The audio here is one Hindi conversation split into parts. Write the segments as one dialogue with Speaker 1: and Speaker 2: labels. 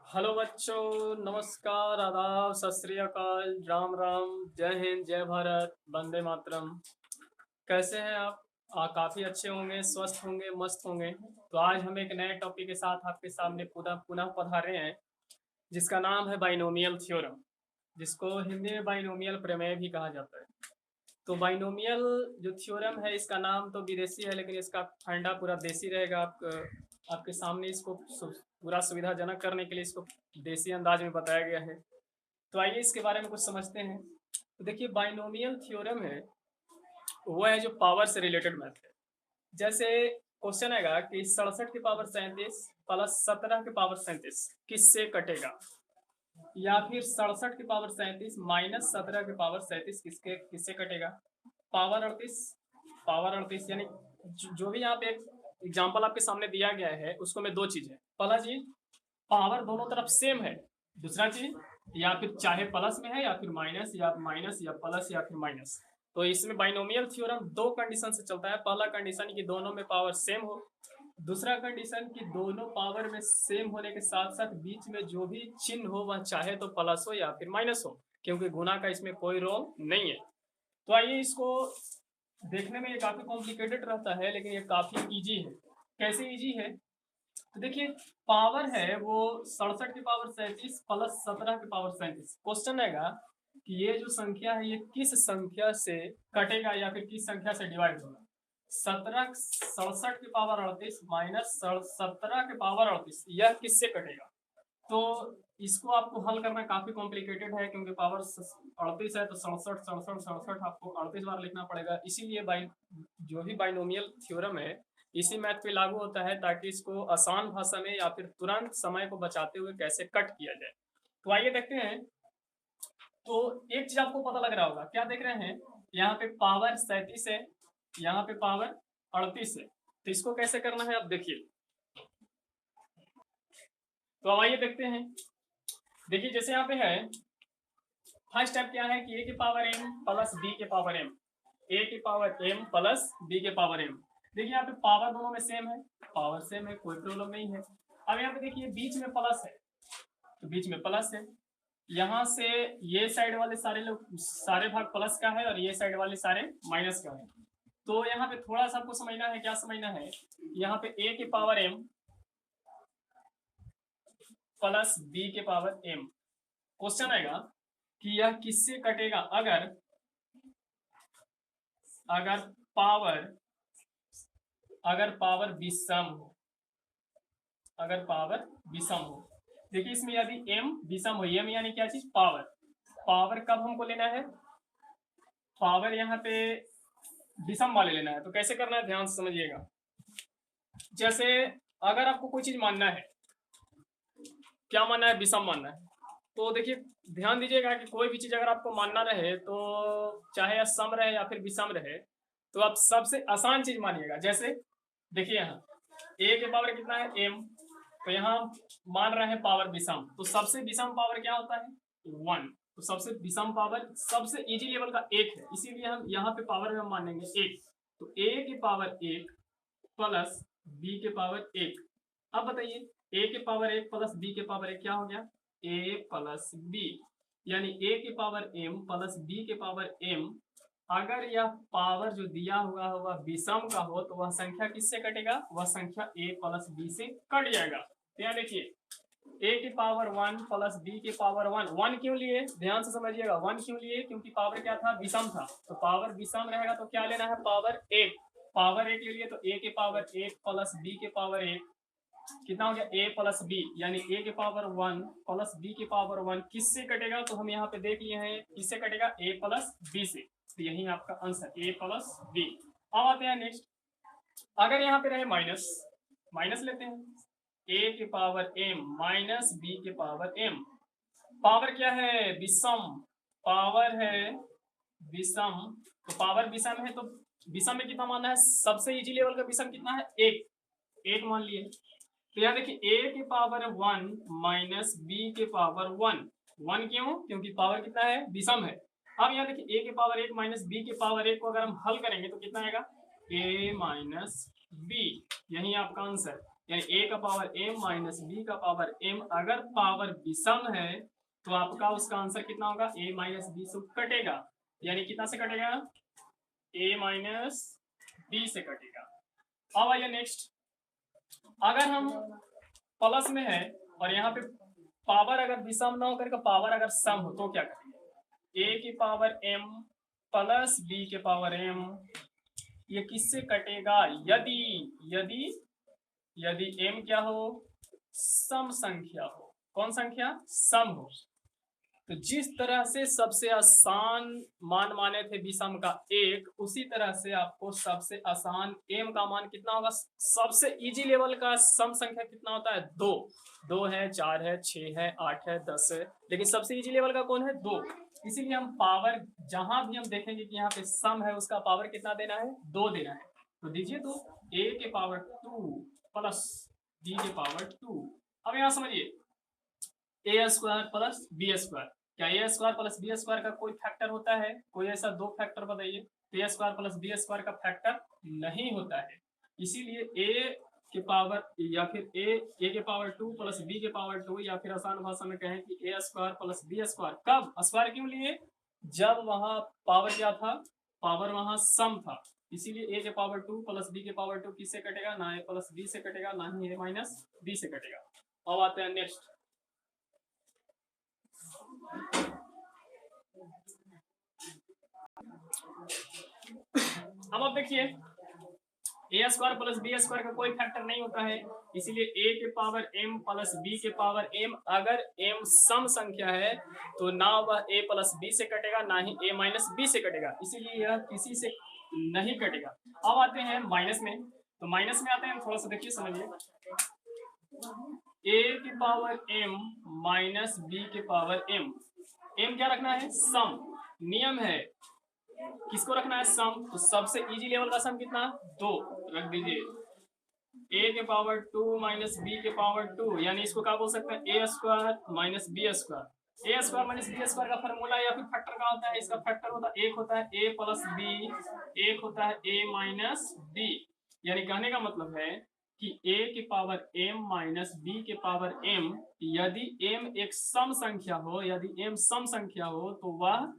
Speaker 1: हेलो बच्चों, नमस्कार, आदाब, सत श्री अकाल, राम राम, जय हिंद, जय भारत, वंदे मातरम। कैसे हैं आप? काफ़ी अच्छे होंगे, स्वस्थ होंगे, मस्त होंगे। तो आज हम एक नए टॉपिक के साथ आपके सामने पुनः पुनः पधारे हैं, जिसका नाम है बाइनोमियल थ्योरम, जिसको हिंदी में बाइनोमियल प्रमेय भी कहा जाता है। तो बाइनोमियल जो थ्योरम है, इसका नाम तो विदेशी है, लेकिन इसका फंडा पूरा देसी रहेगा। आपके सामने इसको पूरा सुविधाजनक करने के लिए इसको देसी अंदाज में बताया गया है। तो आइए इसके बारे में कुछ समझते हैं। तो देखिए, बाइनोमियल थ्योरम है वो है जो पावर से रिलेटेड मैथ है। जैसे क्वेश्चन आएगा कि 67 की पावर 37 प्लस 17 की पावर 37 किससे कटेगा, या फिर 67 की पावर 37 माइनस 17 की पावर 37 किसके किससे कटेगा। पावर 38 यानी जो भी यहाँ पे एक एग्जाम्पल आपके सामने दिया गया है, उसको में दो चीज है। पहला चीज, पावर दोनों तरफ सेम है। दूसरा चीज, या फिर चाहे प्लस में है या फिर माइनस या प्लस या फिर माइनस। तो इसमें बाइनोमियल थ्योरम दो कंडीशन से चलता है। पहला कंडीशन कि दोनों में पावर सेम हो। दूसरा कंडीशन कि दोनों पावर में सेम होने के साथ साथ बीच में जो भी चिन्ह हो वह चाहे तो प्लस हो या फिर माइनस हो, क्योंकि गुना का इसमें कोई रोल नहीं है। तो आइए इसको देखने में ये काफी कॉम्प्लिकेटेड रहता है, लेकिन ये काफी इजी है। कैसे इजी है? तो देखिए, पावर है वो 67 की पावर 37 प्लस 17 की पावर 37। क्वेश्चन रहेगा कि ये जो संख्या है ये किस संख्या से कटेगा या फिर किस संख्या से डिवाइड होगा। 67 की पावर 38 माइनस 17 की पावर 38, यह किससे कटेगा? तो इसको आपको हल करना काफी कॉम्प्लिकेटेड है, क्योंकि पावर 38 है तो 67 आपको 38 बार लिखना पड़ेगा। इसीलिए जो भी बाइनोमियल थ्योरम है इसी मैथ पे लागू होता है, ताकि इसको आसान भाषा में या फिर तुरंत समय को बचाते हुए कैसे कट किया जाए। तो आइए देखते हैं। तो एक चीज आपको पता लग रहा होगा, क्या देख रहे हैं? यहाँ पे पावर 37 है, यहाँ पे पावर 38 है। तो इसको कैसे करना है, अब देखिए। तो अब आइए देखते हैं। देखिए, जैसे यहाँ पे है, फर्स्ट स्टेप क्या है कि ए की पावर एम प्लस बी के पावर एम, ए की पावर एम प्लस बी के पावर एम। देखिए यहाँ पे पावर दोनों में सेम है, पावर सेम है, कोई प्रॉब्लम नहीं है। अब यहाँ पे देखिए बीच में प्लस है, तो बीच में प्लस है। यहाँ से ये साइड वाले सारे लोग, सारे भाग प्लस का है और ये साइड वाले सारे माइनस का है। तो यहाँ पे थोड़ा सा आपको समझना है, क्या समझना है? यहाँ पे ए की पावर एम प्लस बी के पावर एम। क्वेश्चन आएगा कि यह किससे कटेगा अगर अगर पावर अगर पावर विषम हो, अगर पावर विषम हो। देखिए इसमें यदि m विषम हो, m यानी क्या चीज? पावर। पावर कब हमको लेना है? पावर यहाँ पे विषम वाले लेना है। तो कैसे करना है, ध्यान से समझिएगा। जैसे अगर आपको कोई चीज मानना है, क्या मानना है? विषम मानना है। तो देखिए ध्यान दीजिएगा कि कोई भी चीज अगर आपको मानना रहे, तो चाहे सम रहे या फिर विषम रहे, तो आप सबसे आसान चीज मानिएगा। जैसे देखिए यहाँ ए के पावर कितना है? m। तो यहाँ मान रहे हैं पावर विषम, तो सबसे विषम पावर क्या होता है? 1। तो सबसे विषम पावर सबसे इजी लेवल का 1 है, इसीलिए हम यहाँ पे पावर में हम मानेंगे 1। तो a की पावर 1 प्लस b के पावर 1। अब बताइए, a के पावर 1 प्लस b के पावर 1 क्या हो गया? a प्लस b, यानी a की पावर m प्लस b के पावर m। अगर यह पावर जो दिया हुआ है वह विषम का हो, तो वह संख्या किससे कटेगा? वह संख्या a प्लस b से कट जाएगा। तो यहाँ देखिए a की पावर 1 प्लस b की पावर 1। 1 क्यों लिए? ध्यान से समझिएगा। 1 क्यों लिए? क्योंकि पावर क्या था? विषम था। तो पावर विषम रहेगा तो क्या लेना है? पावर 1। पावर 1 के लिए तो a के पावर 1 प्लस b के पावर 1 कितना हो गया? a प्लस b, यानी a के पावर 1 प्लस b के पावर 1 किससे कटेगा? तो हम यहाँ पे देख लिए हैं किससे कटेगा? a प्लस b से। तो यही आपका आंसर a प्लस b। अब आते हैं नेक्स्ट। अगर यहाँ पे रहे माइनस, माइनस लेते हैं। a के पावर m माइनस b के पावर m। पावर क्या है? विषम। पावर है विषम, तो पावर विषम है तो विषम में कितना मानना है? सबसे इजी लेवल का विषम कितना है? 1। 1 मान लिए। तो यहाँ देखिए a के पावर 1 माइनस b के पावर 1। 1 क्यों? क्योंकि पावर कितना है? विषम है। अब यहाँ देखिए a के पावर 1 माइनस b के पावर 1 को अगर हम हल करेंगे तो कितना आएगा? a माइनस b, यही आपका आंसर। यानी a का पावर m माइनस b का पावर m अगर पावर विषम है तो आपका उसका आंसर कितना होगा, a माइनस बी से कटेगा, यानी कितना से कटेगा, a माइनस बी से कटेगा। अब आइए नेक्स्ट, अगर हम प्लस में है और यहाँ पे पावर अगर विषम ना होकर के पावर अगर सम हो तो क्या करेंगे, a की पावर m प्लस b के पावर m, ये किससे कटेगा, यदि यदि यदि m क्या हो, सम संख्या हो। कौन संख्या, सम हो। तो जिस तरह से सबसे आसान मान माने थे विषम का 1, उसी तरह से आपको सबसे आसान m का मान कितना होगा, सबसे इजी लेवल का सम संख्या कितना होता है, 2। 2 है, 4 है, 6 है, 8 है, 10 है, लेकिन सबसे इजी लेवल का कौन है, 2। इसीलिए हम पावर जहां भी हम देखेंगे कि यहाँ पे सम है उसका पावर कितना देना है, 2 देना है। तो दीजिए, तो a के पावर 2 प्लस b के पावर 2। अब यहाँ समझिए, a square plus B square, क्या A square plus B square का कोई फैक्टर होता है, कोई ऐसा दो फैक्टर बताइए। तो ए स्क्वायर प्लस बी स्क्वायर का फैक्टर नहीं होता है, इसीलिए ए के पावर या फिर ए के पावर 2 प्लस बी के पावर 2, या फिर आसान भाषा में कहें कि ए स्क्वायर प्लस बी स्क्वायर। कब स्क्वायर क्यों लिए, जब वहां पावर क्या था, पावर वहां सम था, इसीलिए ए के पावर 2 प्लस बी के पावर 2 किससे कटेगा, ना ए प्लस बी से कटेगा, ना ही ए माइनस बी से कटेगा। अब आते हैं नेक्स्ट, अब आप देखिए, ए स्क्वायर प्लस बी स्क्वायर का कोई फैक्टर नहीं होता है, इसीलिए ए के पावर m प्लस बी के पावर m, अगर m सम संख्या है तो ना वह a प्लस बी से कटेगा, ना ही a माइनस बी से कटेगा, इसीलिए यह किसी से नहीं कटेगा। अब आते हैं माइनस में, तो माइनस में आते हैं, थोड़ा सा देखिए समझिए, a की पावर m माइनस b के पावर m, m क्या रखना है, सम, नियम है किसको रखना है, सम। तो सबसे इजी लेवल का सम कितना, 2 रख दीजिए, a के पावर 2 माइनस बी के पावर 2, यानी इसको क्या बोल सकते हैं, ए स्क्वायर माइनस बी स्क्वायर। ए स्क्वायर माइनस बी स्क्वायर का फॉर्मूला या फिर फैक्टर का होता है, इसका फैक्टर होता है, एक होता है a प्लस बी, एक होता है a माइनस बी। यानी कहने का मतलब है कि a के पावर m माइनस b के पावर m, यदि m एक सम संख्या हो, यदि m सम संख्या हो तो वह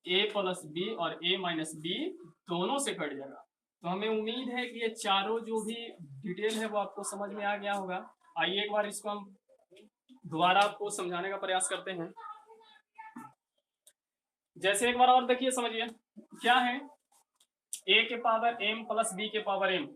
Speaker 1: a प्लस बी और a माइनस बी दोनों से कट जाएगा। तो हमें उम्मीद है कि ये चारों जो भी डिटेल है वो आपको समझ में आ गया होगा। आइए एक बार इसको हम दोबारा आपको समझाने का प्रयास करते हैं। जैसे एक बार और देखिए, समझिए क्या है, a के पावर m प्लस b के पावर m,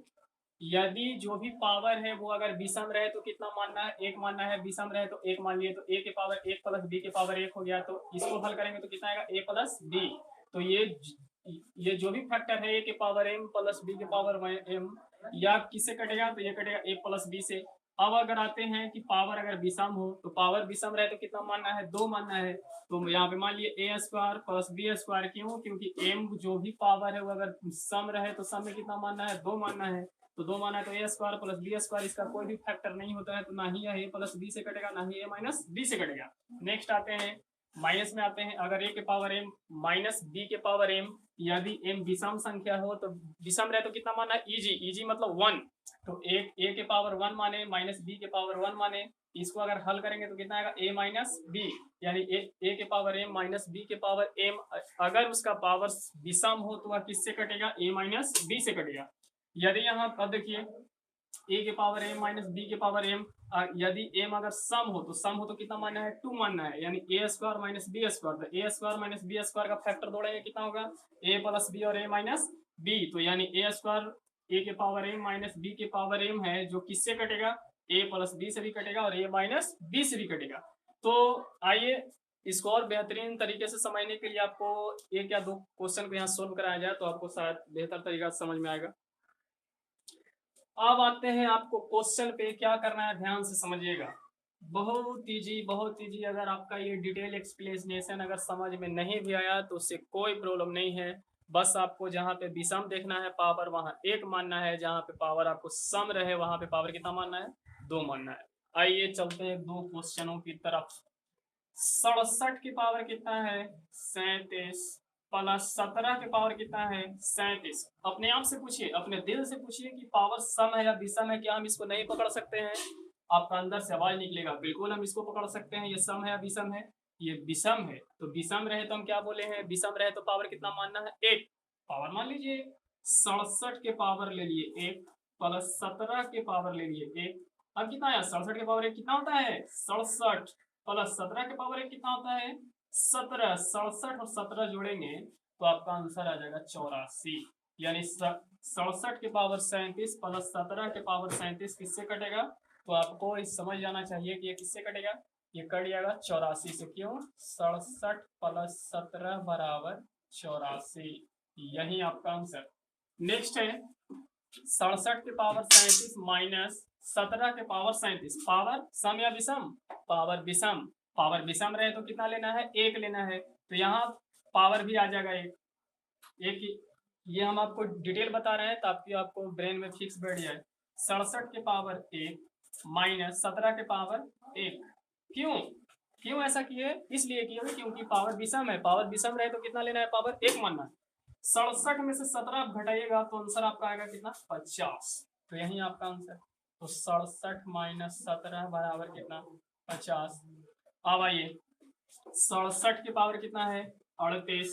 Speaker 1: यदि जो भी पावर है वो अगर विषम रहे तो कितना मानना है, 1 मानना है, विषम रहे तो 1 मान लिए, तो a के पावर 1 प्लस b के पावर 1 हो गया। तो इसको हल करेंगे तो कितना आएगा, a प्लस b। तो ये जो भी फैक्टर है a के पावर m प्लस b के पावर m, या किससे कटेगा, तो ये कटेगा a प्लस b से। अब अगर आते हैं कि पावर अगर विषम हो, तो पावर विषम रहे तो कितना मानना है, 2 मानना है। तो यहाँ पे मान लिए a square plus B square, क्यों, क्योंकि m जो भी पावर है वो अगर सम रहे तो सम में कितना मानना है, 2 मानना है। तो 2 माना है तो ए स्क्वायर प्लस बी स्क्वायर, इसका कोई भी फैक्टर नहीं होता है, तो ना ही यह ए प्लस बी से कटेगा, ना ही ए माइनस बी से कटेगा। नेक्स्ट आते हैं माइनस में, आते हैं अगर ए के पावर m माइनस बी के पावर m, यदि m विषम संख्या हो तो विषम रहे तो कितना माना है, इजी मतलब 1। तो ए के पावर 1 माने माइनस बी के पावर 1 माने, इसको अगर हल करेंगे तो कितना आएगा, a माइनस बी, यानी ए के पावर m माइनस बी के पावर m, अगर उसका पावर विषम हो तो वह किससे कटेगा, a माइनस बी से कटेगा। यदि यहाँ अब देखिए, a के पावर m माइनस बी के पावर m, यदि m अगर सम हो तो कितना मानना है, 2 मानना है, यानी a square minus B square. तो a square minus B square का फैक्टर जोड़ेंगे कितना होगा, a प्लस बी और a माइनस बी। तो यानी a स्क्वायर a के पावर m माइनस बी के पावर m है, जो किससे कटेगा, a प्लस बी से भी कटेगा और a माइनस बी से भी कटेगा। तो आइए इसको और बेहतरीन तरीके से समझने के लिए आपको एक या दो क्वेश्चन को यहाँ सोल्व कराया जाए तो आपको शायद बेहतर तरीका से समझ में आएगा। अब आते हैं आपको क्वेश्चन पे, क्या करना है ध्यान से समझिएगा, बहुत इजी। अगर आपका ये डिटेल एक्सप्लेनेशन अगर समझ में नहीं भी आया तो उससे कोई प्रॉब्लम नहीं है, बस आपको जहाँ पे विषम देखना है पावर वहां 1 मानना है, जहाँ पे पावर आपको सम रहे वहां पे पावर कितना मानना है, 2 मानना है। आइए चलते हैं दो क्वेश्चनों की तरफ। 67 की पावर कितना है, 37, प्लस 17 के पावर कितना है 37। अपने आप से पूछिए, अपने दिल से पूछिए कि पावर सम है या विषम है। क्या हम इसको नहीं पकड़ सकते हैं? आपका अंदर से आवाज निकलेगा, बिल्कुल हम इसको पकड़ सकते हैं। ये सम है या विषम है? ये विषम है। तो विषम रहे तो हम क्या बोले हैं? विषम रहे तो पावर कितना मानना है? 1। पावर मान लीजिए 67 के पावर ले लिए 1 प्लस 17 के पावर ले लिए 1। अब कितना है? 67 के पावर 1 कितना होता है? 67 प्लस 17 के पावर 1 कितना होता है? 17। 67 और 17 जोड़ेंगे तो आपका आंसर आ जाएगा 84। यानी 67 के पावर 37 प्लस 17 के पावर 37 किससे कटेगा? तो आपको इस समझ जाना चाहिए कि ये किससे कटेगा। ये कट जाएगा 84 से। क्यों? 67 प्लस 17 बराबर 84। यही आपका आंसर। नेक्स्ट है 67 के पावर 37 माइनस 17 के पावर 37। पावर सम या विषम? पावर विषम। पावर विषम रहे तो कितना लेना है? 1 लेना है। तो यहाँ पावर भी आ जाएगा 1। ये हम आपको डिटेल बता रहे हैं ताकि आपको ब्रेन में फिक्स बैठ जाए। 67 के पावर 1 माइनस 17 के पावर 1। क्यों क्यों ऐसा किए? इसलिए किए क्योंकि पावर विषम है। पावर विषम रहे तो कितना लेना है? पावर 1 मानना है। 67 में से 17 आप घटाइएगा तो आंसर आपका आएगा कितना? 50। तो यही आपका आंसर। तो 67 माइनस 17 बराबर कितना? 50। अब आइए 67 के पावर कितना है? 38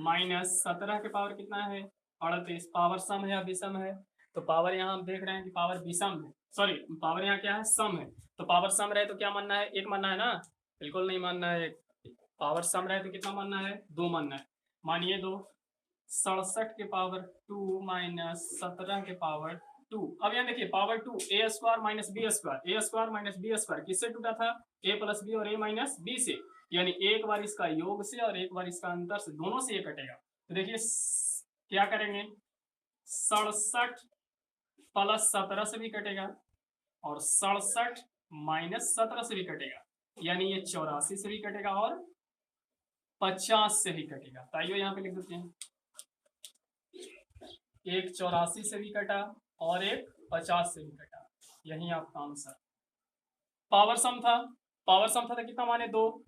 Speaker 1: माइनस 17 के पावर कितना है? 38। पावर सम है या विषम है? तो पावर यहाँ हम देख रहे हैं कि पावर विषम है। सॉरी, पावर यहाँ क्या है? सम है। तो पावर सम रहे तो क्या मानना है? 1 मानना है ना? बिल्कुल नहीं मानना है। पावर सम रहे तो कितना मानना है? 2 मानना है। मानिए 2। 67 के पावर 2 माइनस 17 के पावर 2। अब यहाँ देखिए पावर 2 ए स्क्वायर माइनस बी स्क्वायर। ए स्क्वायर माइनस बी स्क्वायर किससे टूटा था? ए प्लस बी और ए माइनस बी से। यानी एक बार इसका योग से और एक बार इसका अंतर से, दोनों से ये कटेगा। तो देखिए क्या करेंगे? 67 प्लस 17 से भी कटेगा और 67 माइनस 17 से भी कटेगा। यानी ये 84 से भी कटेगा और 50 से भी कटेगा। तो आइए यहाँ पे लिख देते हैं। एक 84 से भी कटा और एक 50 से भी कटा। यही आपका आंसर। पावर सम था। पावर सम था तो कितना माने? 2।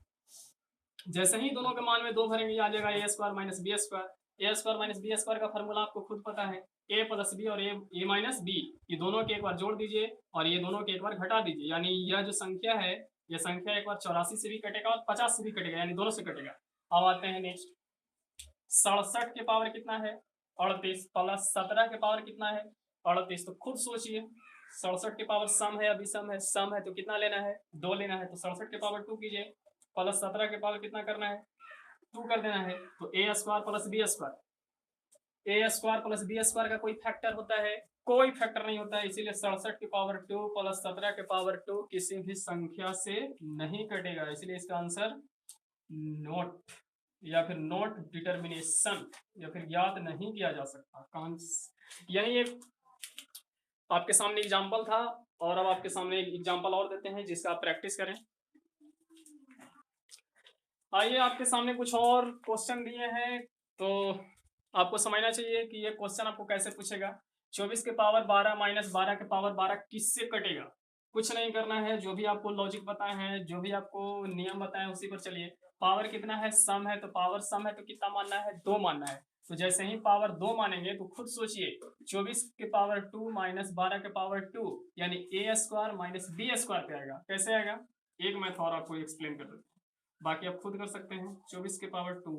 Speaker 1: जैसे ही दोनों के मान में 2 भरेंगे आ जाएगा ए स्क्वायर माइनस बी स्क्वायर। ए स्क्वायर माइनस बी स्क्वायर का फॉर्मूला आपको खुद पता है। ए प्लस बी और ए माइनस बी, ये दोनों के एक बार जोड़ दीजिए और ये दोनों के एक बार घटा दीजिए। यानी यह जो संख्या है, यह संख्या एक बार 84 से भी कटेगा और 50 से भी कटेगा, यानी दोनों से कटेगा। अब आते हैं नेक्स्ट। 67 के पावर कितना है? 38 प्लस 17 के पावर कितना है? 38। तो खुद सोचिए 67 के पावर सम है या विषम है? सम है तो कितना लेना है? 2 लेना है। तो 67 के पावर 2 कीजिए प्लस 17 के पावर कितना करना है? 2 कर देना है। तो ए स्क्वायर प्लस बी स्क्वायर। ए स्क्वायर प्लस बी स्क्वायर का कोई फैक्टर होता है? कोई फैक्टर नहीं होता है। इसीलिए 67 के पावर 2 प्लस 17 के पावर 2 किसी भी संख्या से नहीं कटेगा। इसलिए इसका आंसर नोट या फिर नोट डिटर्मिनेशन या फिर याद नहीं किया जा सकता। यही एक आपके सामने एग्जाम्पल था और अब आपके सामने एक एग्जाम्पल और देते हैं जिसका आप प्रैक्टिस करें। आइए आपके सामने कुछ और क्वेश्चन दिए हैं तो आपको समझना चाहिए कि ये क्वेश्चन आपको कैसे पूछेगा। 24 के पावर 12 माइनस 12 के पावर 12 किससे कटेगा? कुछ नहीं करना है, जो भी आपको लॉजिक बताए हैं, जो भी आपको नियम बताए हैं उसी पर चलिए। पावर कितना है? सम है। तो पावर सम है तो कितना मानना है? 2 मानना है। तो जैसे ही पावर 2 मानेंगे तो खुद सोचिए 24 के पावर 2 माइनस 12 के पावर 2 यानी ए स्क्वायर माइनस बी स्क्वायर पे आएगा। कैसे आएगा? एक मैथ और आपको एक्सप्लेन कर देते हैं, बाकी आप खुद कर सकते हैं। 24 के पावर 2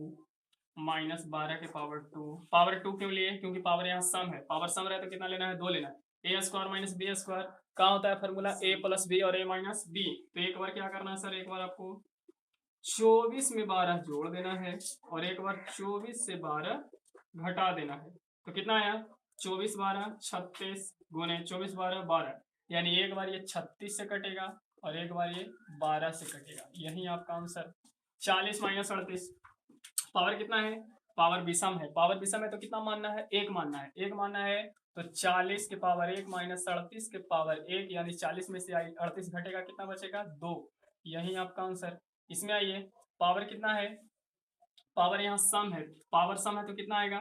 Speaker 1: माइनस 12 के पावर 2। पावर 2 क्यों लिए? क्योंकि पावर यहाँ सम है। पावर सम रहे तो कितना लेना है? 2 लेना है। ए स्क्वायर माइनस बी स्क्वायर कहाँ होता है फॉर्मूला? ए प्लस बी और ए माइनस बी। तो एक बार क्या करना है सर? एक बार आपको 24 में 12 जोड़ देना है और एक बार 24 से 12 घटा देना है। तो कितना आया? 24 12 36 गुने 24 12 12। यानी एक बार ये 36 से कटेगा और एक बार ये 12 से कटेगा। यही आपका आंसर। 40 माइनस 38। पावर कितना है? पावर विषम है। पावर विषम है तो कितना मानना है? 1 मानना है। 1 मानना है तो 40 के पावर 1 माइनस 38 के पावर 1 यानी 40 में से 38 घटेगा, कितना बचेगा? 2। यही आपका आंसर। इसमें आइए पावर कितना है? पावर यहाँ सम है। पावर सम है तो कितना आएगा?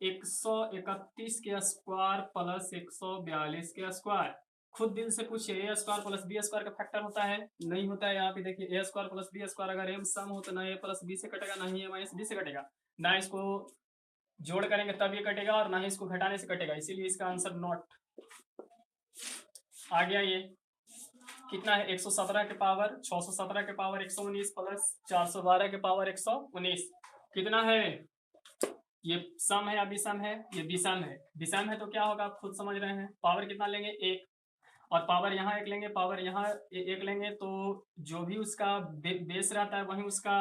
Speaker 1: 131 के स्क्वायर प्लस 142 के स्क्वायर। खुद दिल से पूछिए, ए स्क्वायर प्लस बी स्क्वायर का फैक्टर होता है? नहीं होता है। यहाँ पे देखिए ए स्क्वायर प्लस बी स्क्वायर अगर एम सम हो तो ना ए प्लस बी से कटेगा, ना ही ए माइनस बी से कटेगा, ना इसको जोड़ करेंगे तब ये कटेगा और ना ही इसको घटाने से कटेगा, इसीलिए इसका आंसर नॉट आ गया। ये कितना है? 117 के पावर 617 के पावर 119 प्लस 412 के पावर 119 कितना है? ये सम है या विषम है? ये विषम है। विषम है तो क्या होगा आप खुद समझ रहे हैं। पावर कितना लेंगे? एक, और पावर यहाँ एक लेंगे, पावर यहाँ एक लेंगे, तो जो भी उसका बेस रहता है वही उसका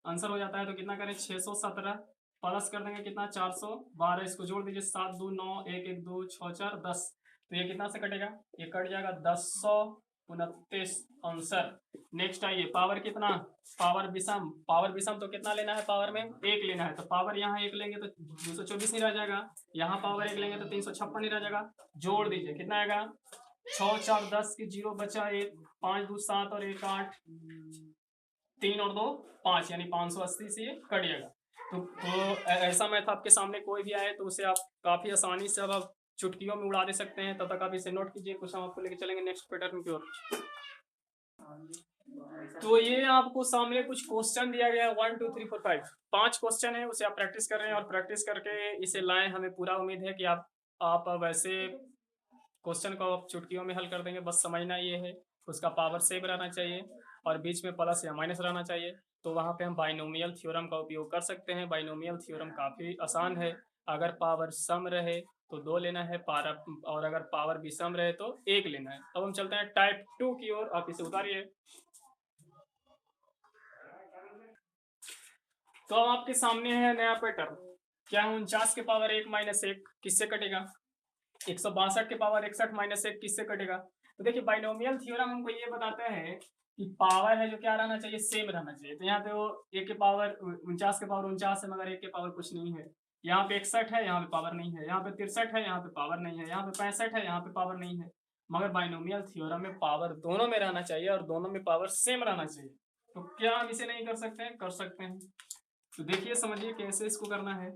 Speaker 1: आंसर हो जाता है। तो कितना करें? 617 प्लस कर देंगे कितना? 412, इसको जोड़ दीजिए 7 2 9 1 1 2 6 4 10, तो ये कितना से कटेगा? ये कट जाएगा 1029 आंसर। नेक्स्ट आइए, पावर कितना? पावर विषम। पावर विषम तो कितना लेना है? पावर में एक लेना है, तो पावर यहाँ एक लेंगे तो 224 ही रह जाएगा, यहाँ पावर एक लेंगे तो 356 ही रह जाएगा। जोड़ दीजिए कितना आएगा? 6 4 10 की 0 बचा 1, 5 2 7 और 1 8, 3 और 2 5, यानी 580 से ये कट जाएगा। तो ऐसा मैथ आपके सामने कोई भी आए तो उसे आप काफी आसानी से अब आप चुटकियों में उड़ा दे सकते हैं। तब तक आप इसे नोट कीजिए, कुछ हम आपको लेके चलेंगे नेक्स्ट पैटर्न की ओर। तो ये आपको सामने कुछ क्वेश्चन दिया गया है, 1 2 3 4 5, 5 क्वेश्चन है, उसे आप प्रैक्टिस कर रहे हैं और प्रैक्टिस करके इसे लाएं। हमें पूरा उम्मीद है कि आप वैसे क्वेश्चन को आप चुटकियों में हल कर देंगे। बस समझना ये है, उसका पावर सेम रहना चाहिए और बीच में प्लस या माइनस रहना चाहिए। तो वहाँ पे हम बाइनोमियल थ्योरम का उपयोग कर सकते हैं। बाइनोमियल थ्योरम काफ़ी आसान है। अगर पावर सम रहे तो 2 लेना है, और अगर पावर विषम रहे तो 1 लेना है। अब हम चलते हैं टाइप 2 की ओर, आप इसे उतारिए। तो अब आपके सामने है नया पैटर्न। क्या है? 49 के पावर 1 माइनस 1 किससे कटेगा? 162 के पावर 61 माइनस 1 किससे कटेगा? तो देखिए बाइनोमियल थ्योरम हमको ये बताता है कि पावर है जो क्या रहना चाहिए? सेम रहना चाहिए। तो यहाँ पे वो 1 के पावर 49 के पावर 49 है, मगर 1 के पावर कुछ नहीं है। यहाँ पे 61 है, यहाँ पे पावर नहीं है। यहाँ पे 63 है, यहाँ पे पावर नहीं है। यहाँ पे 65 है, यहाँ पे पावर नहीं है। मगर बाइनोमियल थ्योरम में पावर दोनों में रहना चाहिए और दोनों में पावर सेम रहना चाहिए। तो क्या हम इसे नहीं कर सकते हैं? कर सकते हैं। तो देखिए समझिए कैसे इसको करना है।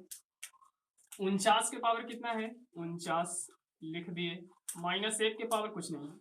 Speaker 1: 49 के पावर कितना है? 49 लिख दिए, माइनस 1 के पावर कुछ नहीं है।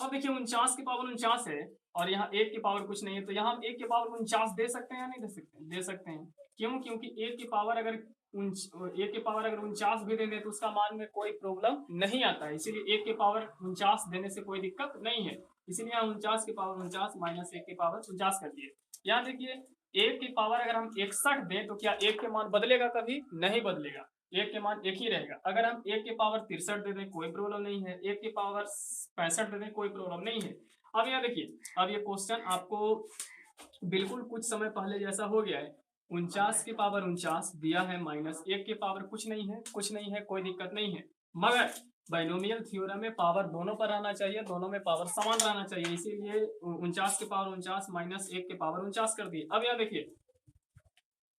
Speaker 1: अब देखिए 49 के पावर 49 है और यहाँ 1 के पावर कुछ नहीं है, तो यहाँ हम 1 के पावर 49 दे सकते हैं या नहीं दे सकते? दे सकते हैं। क्यों? क्योंकि 1 के पावर अगर 49 भी दे दे तो उसका मान में कोई प्रॉब्लम नहीं आता है, इसीलिए 1 के पावर 49 देने से कोई दिक्कत नहीं है। इसीलिए यहाँ 49 के पावर 49 माइनस 1 के पावर 49 कर दिए। यहाँ देखिए 1 की पावर अगर हम 61 दें तो क्या 1 के मान बदलेगा? कभी नहीं बदलेगा, 1 के मान 1 ही रहेगा। अगर हम 1 के पावर 63 दे दें कोई प्रॉब्लम नहीं है, 1 के पावर 65 दे दें कोई प्रॉब्लम नहीं है। अब यहाँ देखिए, अब ये क्वेश्चन आपको बिल्कुल कुछ समय पहले जैसा हो गया है। 49 के पावर 49 दिया है, माइनस 1 के पावर कुछ नहीं है, कुछ नहीं है, कोई दिक्कत नहीं है। मगर बाइनोमियल थ्योरम में पावर दोनों पर रहना चाहिए, दोनों में पावर समान रहना चाहिए, इसीलिए 49 के पावर 49 माइनस 1 के पावर 49 कर दिए। अब यहाँ देखिए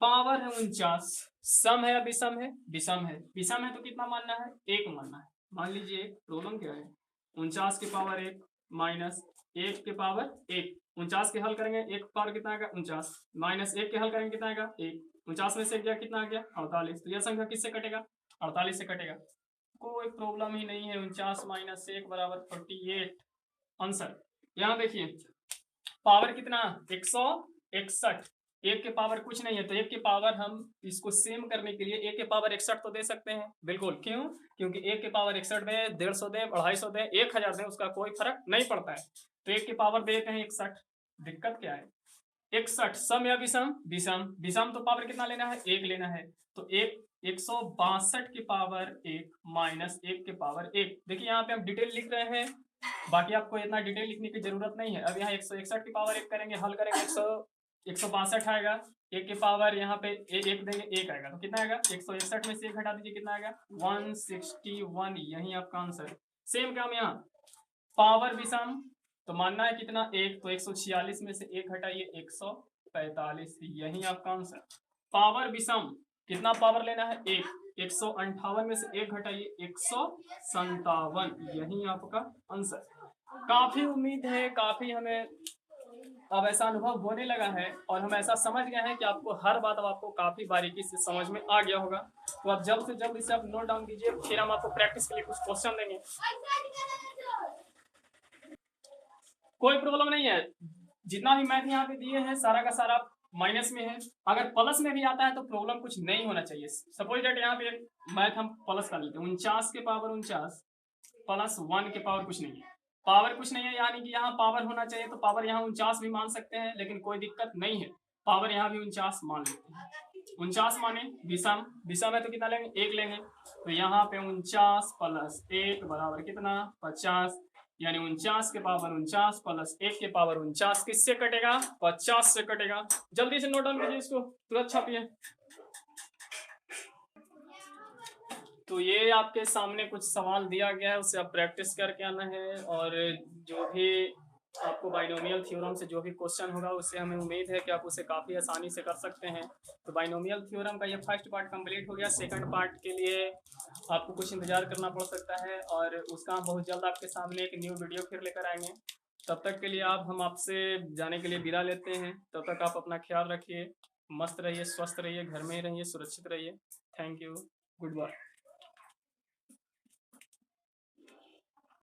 Speaker 1: पावर है 49, सम है या विषम है? विषम है। विषम है तो कितना मानना है? 1 मानना है। मान लीजिए प्रॉब्लम क्या है? 49 के पावर 1 माइनस 1 के पावर 1, 49 के हल करेंगे 1 पावर कितना आएगा? 49, माइनस 1 के हल करेंगे कितना आएगा? 1, 49 में से गया कितना आ गया? 48। तो यह संख्या किससे कटेगा? 48 से कटेगा, कोई प्रॉब्लम ही नहीं है। 49 माइनस 1 बराबर 48 आंसर। यहाँ देखिए पावर कितना? 161, 1 के पावर कुछ नहीं है, तो 1 के पावर हम इसको सेम करने के लिए 1 के पावर 61 तो दे सकते हैं। बिल्कुल, क्यों? क्योंकि 1 के पावर 61 दे, 150 दे, 250 दे, 1000 दे, उसका कोई फर्क नहीं पड़ता है। तो 1 के पावर देते हैं 61, दिक्कत क्या है? 61 सम या विषम? विषम। विषम तो पावर कितना लेना है? 1 लेना है। तो 162 के पावर 1 माइनस 1 के पावर 1। देखिए यहाँ पे हम डिटेल लिख रहे हैं, बाकी आपको इतना डिटेल लिखने की जरूरत नहीं है। अब यहाँ 161 की पावर 1 करेंगे, हल करेंगे 162 आएगा, 1 के पावर यहाँ पे 1 देंगे 1 आएगा, तो कितना आएगा? 161 में से 1 घटा दीजिए, कितना आएगा? 161। यही आपका आंसर। सेम काम यहाँ पावर विषम, तो मानना है कितना? 1, तो 146 में से 1 घटाइए 145, यही आपका आंसर। पावर विषम कितना पावर लेना है? 1, 158 में से 1 घटाइए 157, यही आपका आंसर। काफी उम्मीद है, काफी हमें अब ऐसा अनुभव होने लगा है और हम ऐसा समझ गए हैं कि आपको हर बात अब आपको काफी बारीकी से समझ में आ गया होगा। तो आप जल्द से जल्द इसे आप नोट डाउन कीजिए, फिर हम आपको प्रैक्टिस के लिए कुछ क्वेश्चन देंगे। कोई प्रॉब्लम नहीं है, जितना भी मैथ यहाँ पे दिए हैं सारा का सारा माइनस में है। अगर प्लस में भी आता है तो प्रॉब्लम कुछ नहीं होना चाहिए। सपोज दैट यहाँ पे मैथ हम प्लस कर लेते हैं, 49 के पावर 49 प्लस 1 के पावर कुछ नहीं है, पावर कुछ नहीं है, यानी कि यहाँ पावर होना चाहिए, तो पावर यहाँ 49 भी मान सकते हैं, लेकिन कोई दिक्कत नहीं है, पावर यहाँ भी 49 मान लेते हैं। 49 माने विषम, विषम है तो कितना लेंगे, 1 लेंगे, तो यहाँ पे 49 प्लस 1 बराबर कितना, 50, यानी 49 के पावर 49 प्लस 1 के पावर 49 किससे कटेगा, 50 से कटेगा। जल्दी से नोट डाउन कीजिए, इसको तुरंत छापिए। तो ये आपके सामने कुछ सवाल दिया गया है, उससे आप प्रैक्टिस करके आना है, और जो भी आपको बाइनोमियल थ्योरम से जो भी क्वेश्चन होगा उससे हमें उम्मीद है कि आप उसे काफ़ी आसानी से कर सकते हैं। तो बाइनोमियल थ्योरम का ये फर्स्ट पार्ट कंप्लीट हो गया। सेकंड पार्ट के लिए आपको कुछ इंतजार करना पड़ सकता है, और उसका हम बहुत जल्द आपके सामने एक न्यू वीडियो फिर लेकर आएंगे। तब तक के लिए हम आपसे जाने के लिए विदा लेते हैं। तब तक आप अपना ख्याल रखिए, मस्त रहिए, स्वस्थ रहिए, घर में ही रहिए, सुरक्षित रहिए। Thank you, good bye.